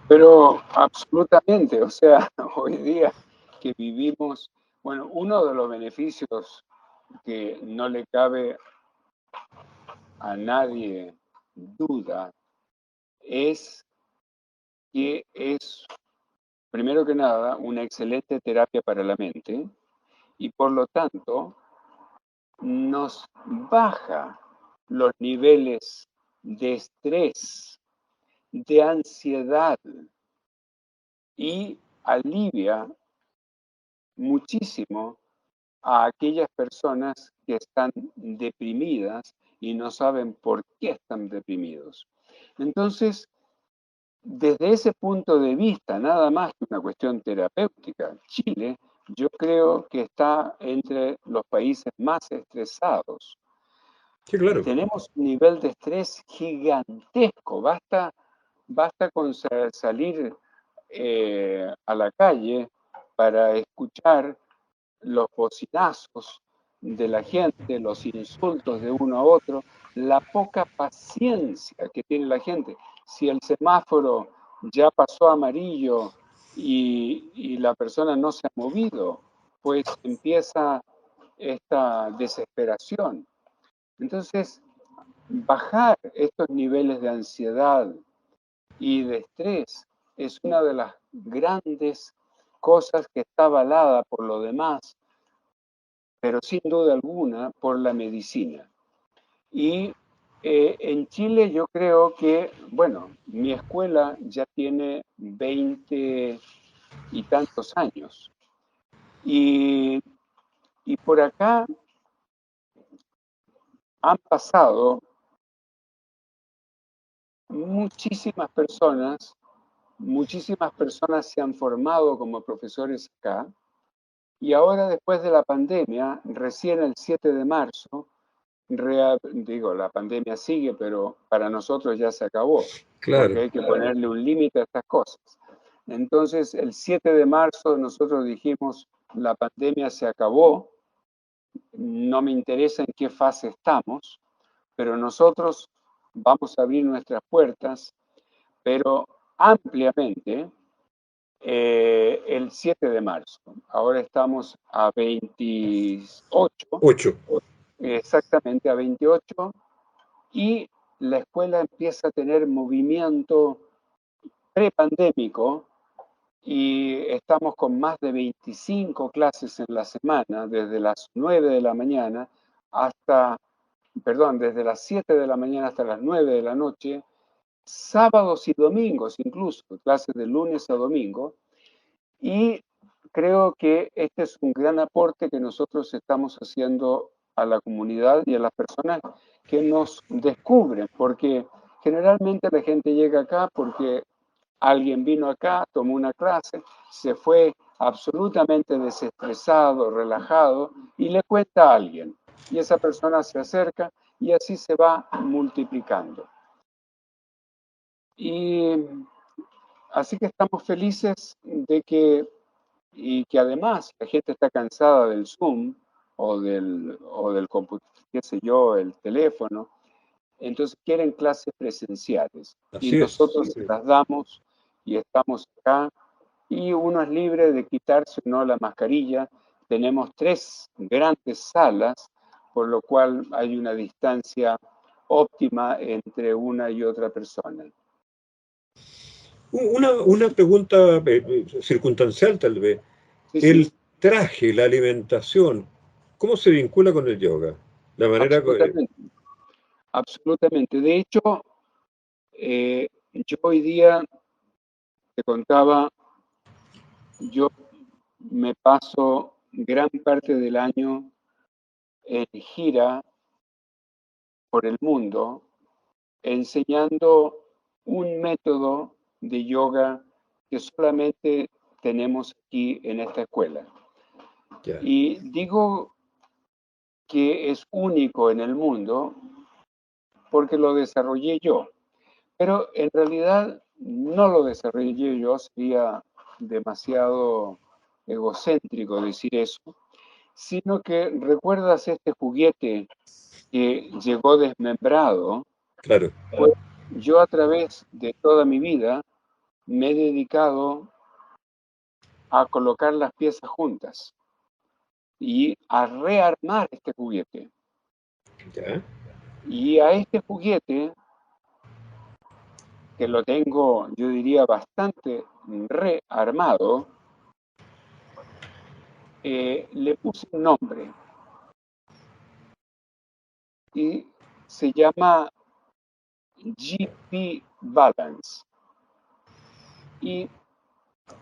pero absolutamente, o sea, hoy día que vivimos, bueno, uno de los beneficios que no le cabe a nadie duda es que es, primero que nada, una excelente terapia para la mente y por lo tanto nos baja los niveles de estrés, de ansiedad y alivia muchísimo a aquellas personas que están deprimidas y no saben por qué están deprimidos. Entonces, desde ese punto de vista, nada más que una cuestión terapéutica, Chile yo creo que está entre los países más estresados. Sí, claro. Tenemos un nivel de estrés gigantesco, basta con salir a la calle para escuchar los bocinazos de la gente, los insultos de uno a otro, la poca paciencia que tiene la gente. Si el semáforo ya pasó a amarillo y la persona no se ha movido, pues empieza esta desesperación. Entonces, bajar estos niveles de ansiedad y de estrés es una de las grandes cosas que está avalada por lo demás, pero sin duda alguna por la medicina. Y en Chile yo creo que, bueno, mi escuela ya tiene 20 y tantos años. Y, y por acá han pasado muchísimas personas se han formado como profesores acá. Y ahora, después de la pandemia, recién el 7 de marzo, digo, la pandemia sigue, pero para nosotros ya se acabó, porque Claro. hay que ponerle un límite a estas cosas. Entonces, el 7 de marzo nosotros dijimos, la pandemia se acabó, no me interesa en qué fase estamos, pero nosotros vamos a abrir nuestras puertas, pero ampliamente, el 7 de marzo. Ahora estamos a 28, 8. exactamente a 28, y la escuela empieza a tener movimiento prepandémico y estamos con más de 25 clases en la semana, desde las 9 de la mañana hasta, perdón, desde las 7 de la mañana hasta las 9 de la noche, sábados y domingos incluso, clases de lunes a domingo, y creo que este es un gran aporte que nosotros estamos haciendo a la comunidad y a las personas que nos descubren, porque generalmente la gente llega acá porque alguien vino acá, tomó una clase, se fue absolutamente desestresado, relajado, y le cuenta a alguien. Y esa persona se acerca y así se va multiplicando. Y así que estamos felices de que, y que además la gente está cansada del Zoom o del computador, qué sé yo, el teléfono, entonces quieren clases presenciales y Así es. nosotros se las damos y estamos acá y uno es libre de quitarse o no la mascarilla. Tenemos 3 grandes salas, por lo cual hay una distancia óptima entre una y otra persona. Una pregunta circunstancial tal vez. Sí, El sí, traje, la alimentación, ¿cómo se vincula con el yoga? La manera... absolutamente, absolutamente. De hecho, yo hoy día te contaba, yo me paso gran parte del año en gira por el mundo enseñando un método de yoga que solamente tenemos aquí en esta escuela. Ya, Y digo que es único en el mundo porque lo desarrollé yo, pero en realidad no lo desarrollé yo, sería demasiado egocéntrico decir eso, sino que recuerdas este juguete que llegó desmembrado. claro. Pues yo a través de toda mi vida me he dedicado a colocar las piezas juntas y a rearmar este juguete. Ya. Y a este juguete, que lo tengo, yo diría, bastante rearmado, le puse un nombre y se llama GP Balance. Y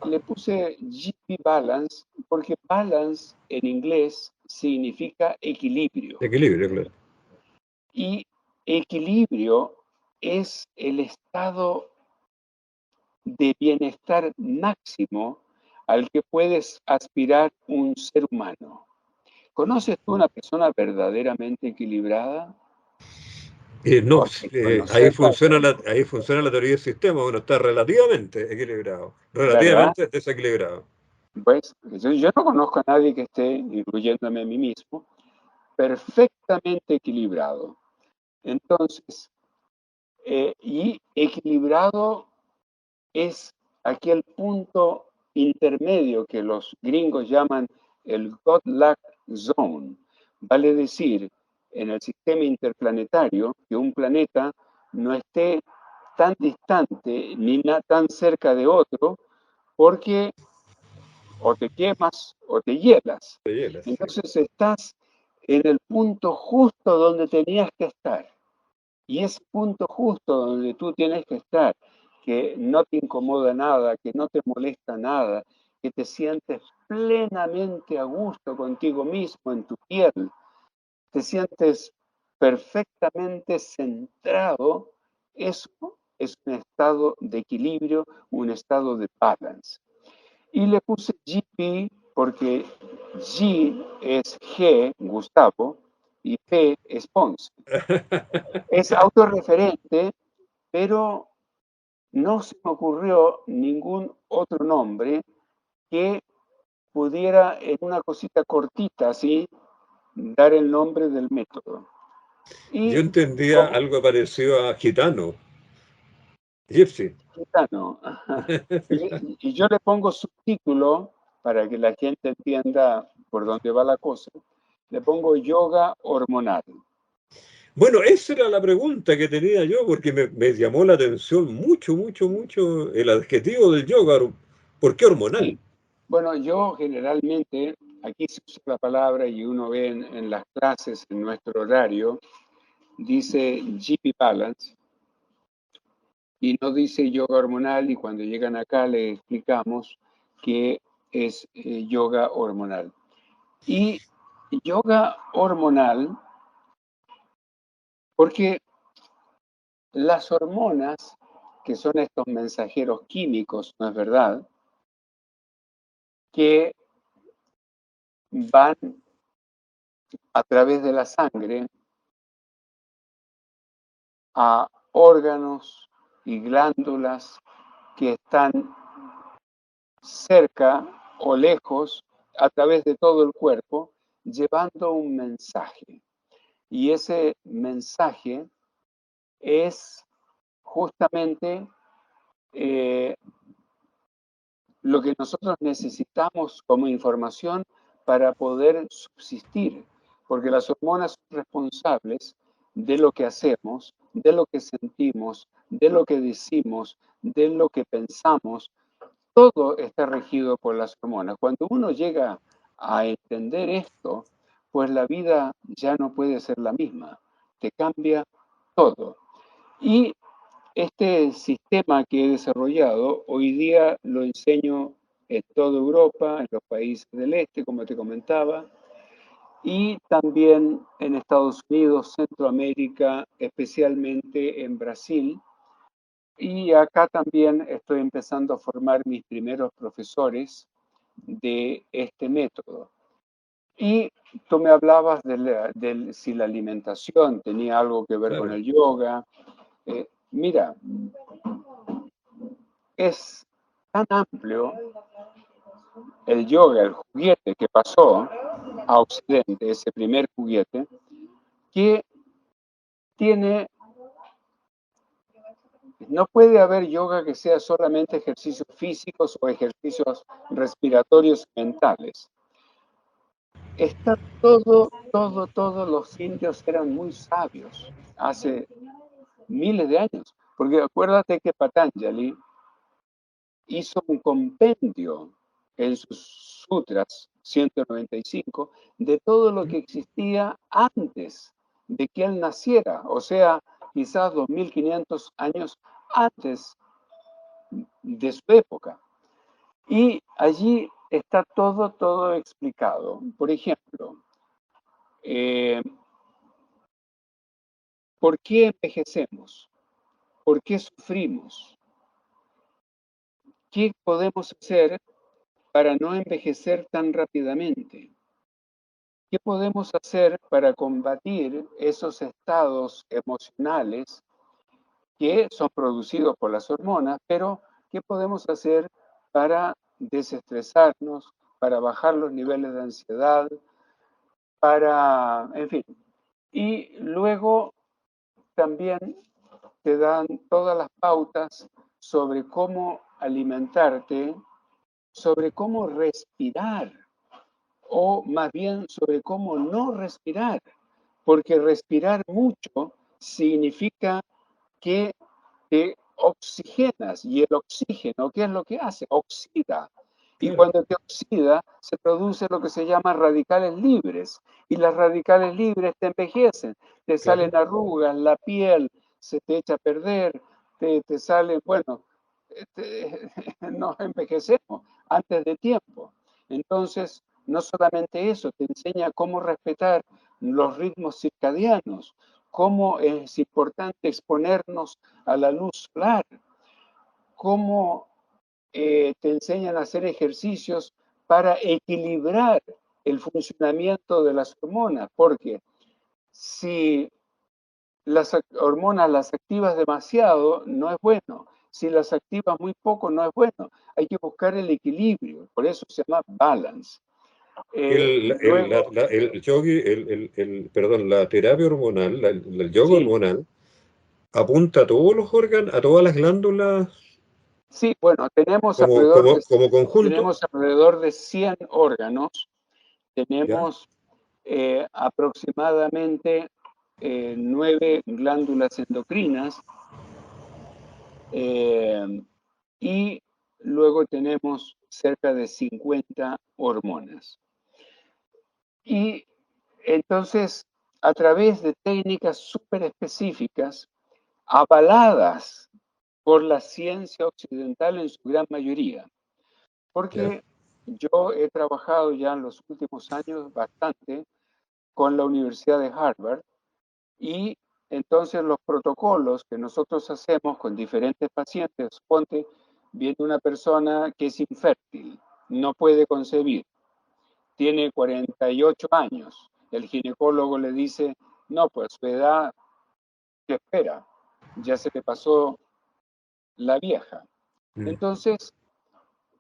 le puse GP Balance porque balance en inglés significa equilibrio. Equilibrio, claro. Y equilibrio es el estado de bienestar máximo al que puedes aspirar un ser humano. ¿Conoces tú una persona verdaderamente equilibrada? No, Porque conocerla, ahí funciona la teoría del sistema, uno está relativamente equilibrado, ¿verdad? relativamente desequilibrado. Pues yo no conozco a nadie que esté, incluyéndome a mí mismo, perfectamente equilibrado. Entonces, y equilibrado es aquel punto intermedio que los gringos llaman el Godluck Zone. Vale decir, en el sistema interplanetario, que un planeta no esté tan distante ni tan cerca de otro, porque o te quemas o te hielas. De hielas, sí. Entonces estás en el punto justo donde tenías que estar. Y ese punto justo donde tú tienes que estar, que no te incomoda nada, que no te molesta nada, que te sientes plenamente a gusto contigo mismo en tu piel, te sientes perfectamente centrado, eso es un estado de equilibrio, un estado de balance. Y le puse GP porque G es G, Gustavo, y P es Ponce. Es autorreferente, pero no se me ocurrió ningún otro nombre que pudiera en una cosita cortita así dar el nombre del método. Yo Y entendía como algo parecido a gitano, gypsy. gitano, y yo le pongo subtítulo para que la gente entienda por dónde va la cosa, le pongo yoga hormonal. Bueno, esa era la pregunta que tenía yo, porque me llamó la atención mucho, mucho, mucho el adjetivo del yoga ¿Por qué hormonal? Bueno, yo generalmente, aquí se usa la palabra y uno ve en las clases, en nuestro horario, dice GP Balance y no dice yoga hormonal, y cuando llegan acá le explicamos que es yoga hormonal. Y yoga hormonal, porque las hormonas, que son estos mensajeros químicos, ¿no es verdad?, que van a través de la sangre a órganos y glándulas que están cerca o lejos, a través de todo el cuerpo, llevando un mensaje. Y ese mensaje es justamente eh, lo que nosotros necesitamos como información para poder subsistir, porque las hormonas son responsables de lo que hacemos, de lo que sentimos, de lo que decimos, de lo que pensamos. Todo está regido por las hormonas. Cuando uno llega a entender esto, pues la vida ya no puede ser la misma, te cambia todo. Y este sistema que he desarrollado, hoy día lo enseño en toda Europa, en los países del este, como te comentaba, y también en Estados Unidos, Centroamérica, especialmente en Brasil. Y acá también estoy empezando a formar mis primeros profesores de este método. Y tú me hablabas de si la alimentación tenía algo que ver con Claro. el yoga. Mira, es tan amplio el yoga, el juguete que pasó a Occidente, ese primer juguete, que tiene, no puede haber yoga que sea solamente ejercicios físicos o ejercicios respiratorios mentales. Está todo, los indios eran muy sabios hace miles de años, porque acuérdate que Patanjali hizo un compendio en sus sutras 195 de todo lo que existía antes de que él naciera, o sea, quizás 2500 años antes de su época. Y allí está todo explicado. Por ejemplo, eh, ¿por qué envejecemos? ¿Por qué sufrimos? ¿Qué podemos hacer para no envejecer tan rápidamente? ¿Qué podemos hacer para combatir esos estados emocionales que son producidos por las hormonas, pero qué podemos hacer para desestresarnos, para bajar los niveles de ansiedad, para, en fin? Y luego también te dan todas las pautas sobre cómo alimentarte, sobre cómo respirar, o más bien sobre cómo no respirar, porque respirar mucho significa que te oxigenas, y el oxígeno, ¿qué es lo que hace? Oxida. Y Claro. cuando te oxida, se produce lo que se llama radicales libres. Y las radicales libres te envejecen, te Claro. salen arrugas, la piel se te echa a perder, te salen, bueno, nos envejecemos antes de tiempo. Entonces, no solamente eso, te enseña cómo respetar los ritmos circadianos, cómo es importante exponernos a la luz solar, cómo te enseñan a hacer ejercicios para equilibrar el funcionamiento de las hormonas, porque si las hormonas las activas demasiado, no es bueno. Si las activas muy poco, no es bueno. Hay que buscar el equilibrio, por eso se llama balance. Luego, Perdón, la terapia hormonal, el yoga sí, hormonal, apunta a todos los órganos, a todas las glándulas sí, bueno, como conjunto. tenemos alrededor de 100 órganos, ¿Ya? tenemos aproximadamente 9 glándulas endocrinas, y luego tenemos cerca de 50 hormonas. Y entonces, a través de técnicas súper específicas, avaladas por la ciencia occidental en su gran mayoría, Ya. porque yo he trabajado ya en los últimos años bastante con la Universidad de Harvard y entonces los protocolos que nosotros hacemos con diferentes pacientes, ponte, viene una persona que es infértil, no puede concebir, tiene 48 años, el ginecólogo le dice, no, pues su edad, ¿qué espera? Ya se le pasó la vieja. Mm. Entonces,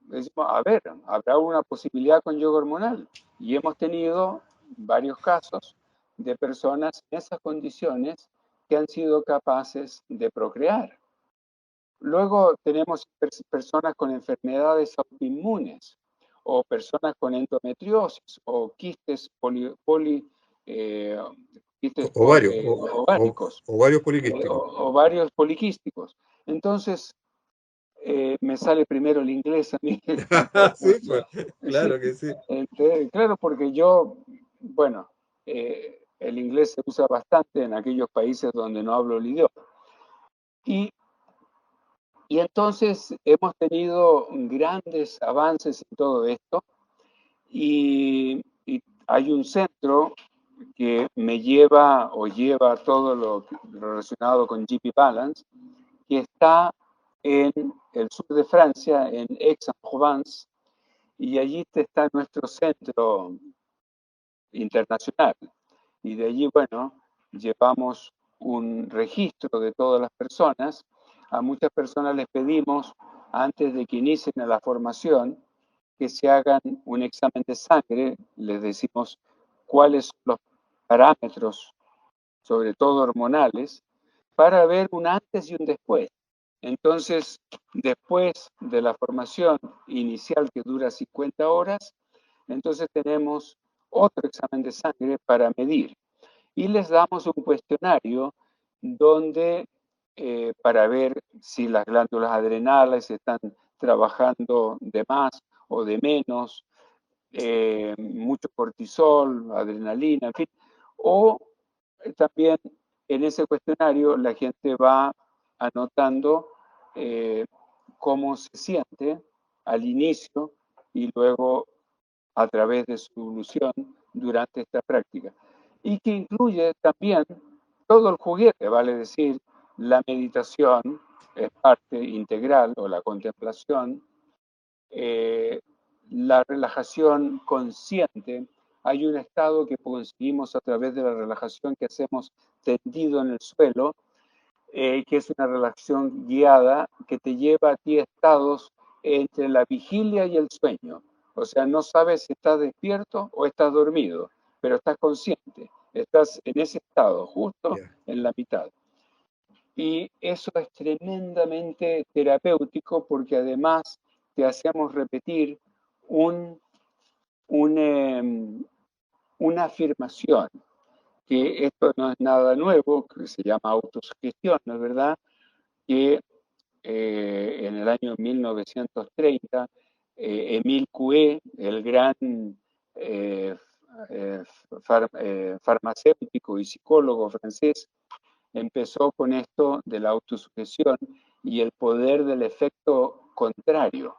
decimos, a ver, ¿habrá una posibilidad con yoga hormonal? Y hemos tenido varios casos de personas en esas condiciones que han sido capaces de procrear. Luego tenemos personas con enfermedades autoinmunes o personas con endometriosis o eh, quistes Ovarios, ováricos, ovarios poliquísticos. ovarios poliquísticos. Entonces, me sale primero el inglés a mí. Sí, pues, Sí, claro que sí. claro, porque yo, bueno, el inglés se usa bastante en aquellos países donde no hablo el idioma. Y, y entonces hemos tenido grandes avances en todo esto y hay un centro que me lleva o lleva todo lo relacionado con GP Balance, que está en el sur de Francia, en Aix-en-Provence, y allí está nuestro centro internacional. Y de allí, bueno, llevamos un registro de todas las personas. A muchas personas les pedimos, antes de que inicien a la formación, que se hagan un examen de sangre. Les decimos cuáles son los parámetros, sobre todo hormonales, para ver un antes y un después. Entonces, después de la formación inicial que dura 50 horas, entonces tenemos otro examen de sangre para medir y les damos un cuestionario donde para ver si las glándulas adrenales están trabajando de más o de menos, mucho cortisol, adrenalina, en fin, o también en ese cuestionario la gente va anotando eh, cómo se siente al inicio y luego a través de su evolución durante esta práctica. Y que incluye también todo el juguete, vale decir, la meditación es parte integral o la contemplación, eh, la relajación consciente. Hay un estado que conseguimos a través de la relajación que hacemos tendido en el suelo, que es una relajación guiada que te lleva a ti a estados entre la vigilia y el sueño. O sea, no sabes si estás despierto o estás dormido, pero estás consciente, estás en ese estado, justo Ya. en la mitad. Y eso es tremendamente terapéutico porque además te hacemos repetir un, un, una afirmación, que esto no es nada nuevo, que se llama autosugestión, ¿no es verdad? Que en el año 1930, Émile Coué, el gran eh, farmacéutico y psicólogo francés, empezó con esto de la autosugestión y el poder del efecto contrario.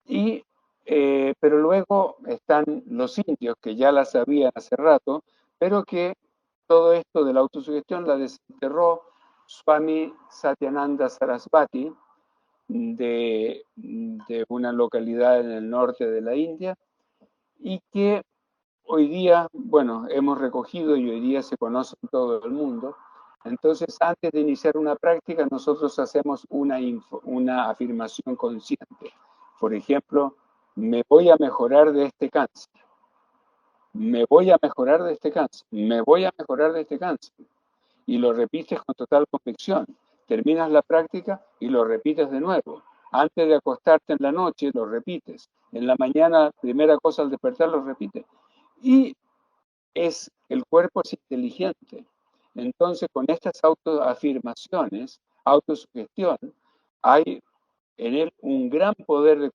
Y, pero luego están los indios que ya la sabían hace rato, pero que todo esto de la autosugestión la desenterró Swami Satyananda Sarasvati de una localidad en el norte de la India y que hoy día, bueno, hemos recogido y hoy día se conoce en todo el mundo. Entonces, antes de iniciar una práctica, nosotros hacemos una afirmación consciente. Por ejemplo, me voy a mejorar de este cáncer, me voy a mejorar de este cáncer, me voy a mejorar de este cáncer. Y lo repites con total convicción. Terminas la práctica y lo repites de nuevo. Antes de acostarte en la noche, lo repites. En la mañana, primera cosa al despertar, lo repites. Y el cuerpo es inteligente. Entonces, con estas autoafirmaciones, autosugestión, hay en él un gran poder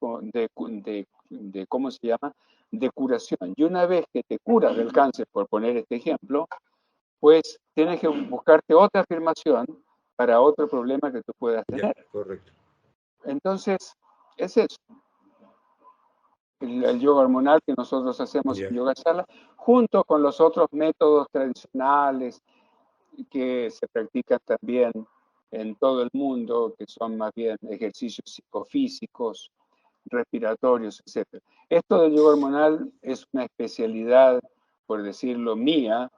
¿cómo se llama? De curación. Y una vez que te curas del cáncer, por poner este ejemplo, pues tienes que buscarte otra afirmación para otro problema que tú puedas Ya, tener. correcto. Entonces, es eso. El yoga hormonal que nosotros hacemos Ya. en Yoga Sala, junto con los otros métodos tradicionales que se practican también en todo el mundo, que son más bien ejercicios psicofísicos, respiratorios, etc. Esto del yoga hormonal es una especialidad, por decirlo, mía,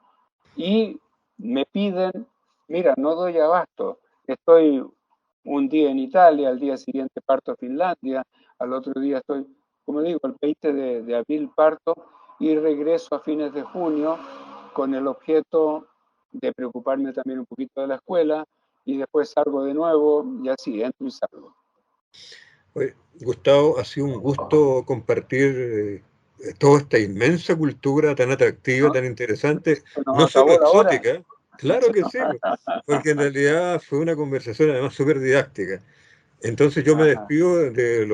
y me piden, mira, no doy abasto, estoy un día en Italia, al día siguiente parto a Finlandia, al otro día estoy, como digo, el 20 de abril parto y regreso a fines de junio con el objeto de preocuparme también un poquito de la escuela y después salgo de nuevo y así, entro y salgo. Oye, Gustavo, ha sido un gusto compartir toda esta inmensa cultura tan atractiva, ¿No? tan interesante, Se nos no solo acabó la hora. exótica, claro que sí, porque en realidad fue una conversación además súper didáctica. Entonces yo me Ajá. despido de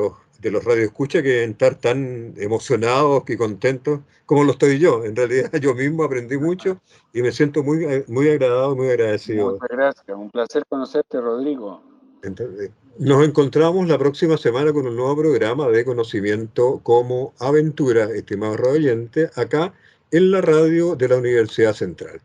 los radioescuchas que deben estar tan emocionados y contentos como lo estoy yo. En realidad yo mismo aprendí mucho y me siento muy agradado, muy agradecido. Muchas gracias, un placer conocerte, Rodrigo. Entonces, nos encontramos la próxima semana con un nuevo programa de conocimiento como aventura, estimado radio oyente, acá en la radio de la Universidad Central.